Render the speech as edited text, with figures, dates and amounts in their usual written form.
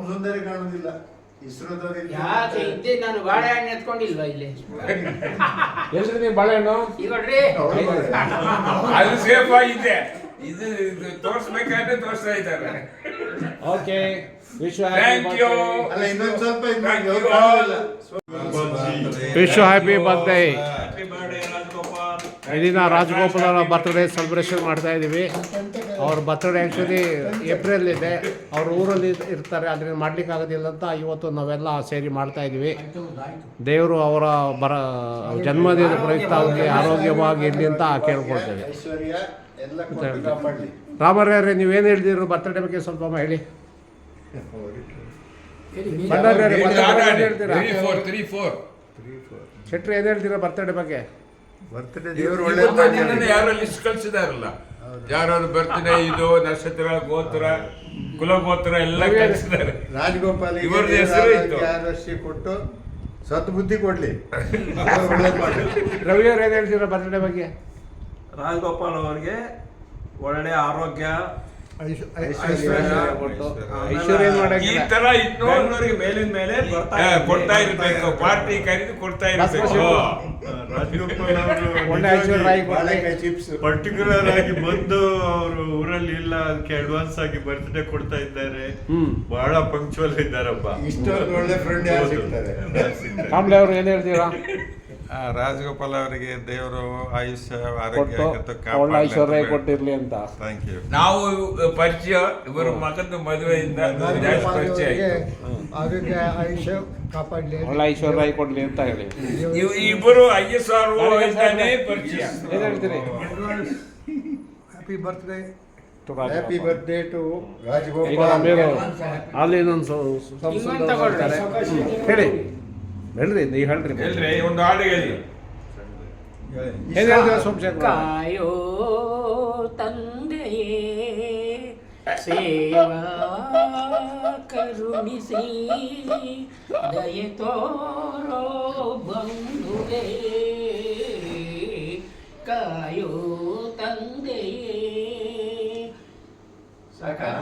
ಸುಂದರಿ ಕಾಣುದಿಲ್ಲ. ಇಸ್ರೋದವ್ರು ಯಾಕೆ ಇದ್ದೆ ನಾನು ಬಾಳೆಹಣ್ಣು ಎತ್ಕೊಂಡಿಲ್ವಾ ಇಲ್ಲಿ ಎಲ್ರಿ ನೀವು ಬಾಳೆಹಣ್ಣು ಈಗ ನೋಡ್ರಿ ಅದು ಸೇಫ್ ಆಗಿದೆ. ಇದು ತೋರಿಸ್ಬೇಕಾದ್ರೆ ತೋರಿಸ್ತಾ ಇದ್ದಾರೆ. Okay wish thank you. ಅಲ್ಲ ಇನ್ನೊಂದು ಸ್ವಲ್ಪ ವಿಶ್ ಹ್ಯಾಪಿ ಬರ್ತ್ಡೇ. ಇದೀನ ರಾಜಗೋಪಾಲ್ ಅವರ ಬರ್ತ್ಡೇ ಸೆಲೆಬ್ರೇಷನ್ ಮಾಡ್ತಾ ಇದ್ದೀವಿ. ಅವ್ರ ಬರ್ತ್ಡೇ ಆ್ಯಕ್ಚುಲಿ ಏಪ್ರಿಲ್ ಇದೆ. ಅವ್ರ ಊರಲ್ಲಿ ಇರ್ತಾರೆ, ಅದರಿಂದ ಮಾಡ್ಲಿಕ್ಕೆ ಆಗೋದಿಲ್ಲ ಅಂತ ಇವತ್ತು ನಾವೆಲ್ಲ ಸೇರಿ ಮಾಡ್ತಾ ಇದ್ದೀವಿ. ದೇವರು ಅವರ ಜನ್ಮದಿನ ಪ್ರಯುಕ್ತ ಅವ್ರಿಗೆ ಆರೋಗ್ಯವಾಗಿ ಇರಲಿ ಅಂತ ಕೇಳ್ಕೊಳ್ತೇವೆ. ಐಶ್ವರ್ಯ ಎಲ್ಲ ಕೊಟ್ಟು ಕಾಪಾಡ್ಲಿ. ರಾಮರ್ಯಾರೆ ನೀವೇನು ಹೇಳಿದಿರು ಬರ್ತ್ಡೇ ಬಗ್ಗೆ ಸ್ವಲ್ಪ ಹೇಳಿ. ಭಂಡಾರ್ಯಾರೆ ಹೇಳ್ತೀರಾ? ಶೆಟ್ರಿ ಏನು ಹೇಳ್ತೀರಾ ಬರ್ತ್ಡೇ ಬಗ್ಗೆ? ಬರ್ತ್ಡೇ ದೇವರು ಒಳ್ಳೆ ಯಾರೋ ಲಿಸ್ಟ್ ಕಳ್ಸಿದಾರಲ್ಲ, ಯಾರು ಬರ್ತ್ಡೇ ಇದು ನಕ್ಷತ್ರ ಗೋತ್ರ ಕುಲಗೋತ್ರ ಎಲ್ಲ ಕಳಿಸಿದ್ದಾರೆ. ರಾಜಗೋಪಾಲ್ ಇವ್ರದ್ದು ಹೆಸರು ಇತ್ತು. ಆರಸ್ಯ ಕೊಟ್ಟು ಸದ್ಬುದ್ಧಿ ಕೊಡ್ಲಿ, ಒಳ್ಳೇದು ಮಾಡಲಿ. ರವಿಯವ್ರು ಏನು ಹೇಳ್ತೀರಾ ಬರ್ತ್ಡೇ ಬಗ್ಗೆ? ರಾಜಗೋಪಾಲ್ ಅವರಿಗೆ ಒಳ್ಳೆ ಆರೋಗ್ಯ, ಐಶ್ವರ್ಯ ಕೊಟ್ಟು ಐಶ್ವರ್ಯ ಏನು ಈ ಮಾಡಂಗಿಲ್ಲ. ತರ ಇನ್ನು ಬೆಂಗಳೂರಿಗೆ ಮೇಲಿನ ಮೇಲೆ ಕೊಡ್ತಾ ಇರ್ಬೇಕು, ಪಾರ್ಟಿ ಕರೆದು ಕೊಡ್ತಾ ಇರ್ಬೇಕು. ರಾಜಗೋಪಾಲ್ ಅವರು ಒಳ್ಳೆ ಐಶ್ವರ್ಯ ರಾಯ್ ಕೊಟ್ಟು ಬಾಳೆಕಾಯಿ ಚಿಪ್ಸ್ ಪರ್ಟಿಕ್ಯುಲರ್ ಆಗಿ ಬಂದು ಅವರು ಊರಲ್ಲಿ ಇಲ್ಲ, ಅದಕ್ಕೆ ಅಡ್ವಾನ್ಸ್ ಆಗಿ ಬರ್ತ್ಡೇ ಕೊಡ್ತಾ ಇದ್ದಾರೆ. ಬಹಳ ಪಂಕ್ಚುವಲ್ ಇದ್ದಾರಪ್ಪ. ಇಷ್ಟೊಂದು ಒಳ್ಳೆ ಫ್ರೆಂಡ್ ಯಾರು ಸಿಗ್ತಾರೆ? ಕಾಂಬ್ಳೆ ಅವ್ರು ಏನು ಹೇಳ್ತೀರಾ? ರಾಜಗೋಪಾಲ್ ಅವರಿಗೆ ದೇವರು ಆಯುಷ್ಯ ಆರೋಗ್ಯ ಕೊಟ್ಟು ಒಳ್ಳೆ ಐಶ್ವರ್ಯ ಕೊಟ್ಟಿರ್ಲಿ ಅಂತ. Thank you. ನಾವು ಪರಿಚಯ ಇವರ ಮಗನ ಮದುವೆಯಿಂದ ಜಾಸ್ತಿ ಪರಿಚಯ ಆಯ್ತು. ಆರೋಗ್ಯ ಆಯುಷ್ಯ ಕಾಪಾಡಲಿ, ಒಳ್ಳೆ ಐಶ್ವರ್ಯ ಕೊಡ್ಲಿ ಅಂತ ಹೇಳಿ. ಇಬ್ಬರು ISR ಇದ್ದಾನೆ ಪರಿಚಯ. ಏನು ಹೇಳ್ತೀರಿ? Happy birthday. Happy birthday to ಈಗ ರಾಜಗೋಪಾಲ್. ನಮಗೆ ಅಲ್ಲಿ ಇನ್ನೊಂದು ಇನ್ನೊಂದು ತಗೊಳ್ಳಿ. ಹೇಳಿ ಹೇಳ್ರಿ, ನೀವು ಹೇಳ್ರಿ. ಎಲ್ರಿ ಒಂದು ಹಾಡು ಹೇಳಿ. ಏನು ಹೇಳ್ತೀರಾ ಸೋಮಶೇಖರ್? ಕಾಯೋ ತಂದೆಯೇ ಸೇವಾ ಕರುಣಿಸಿ ದಯೆ ತೋರೋ ಬಂಧುವೇ, ಕಾಯೋ ತಂದೆಯೇ. ಸಾಕಾ?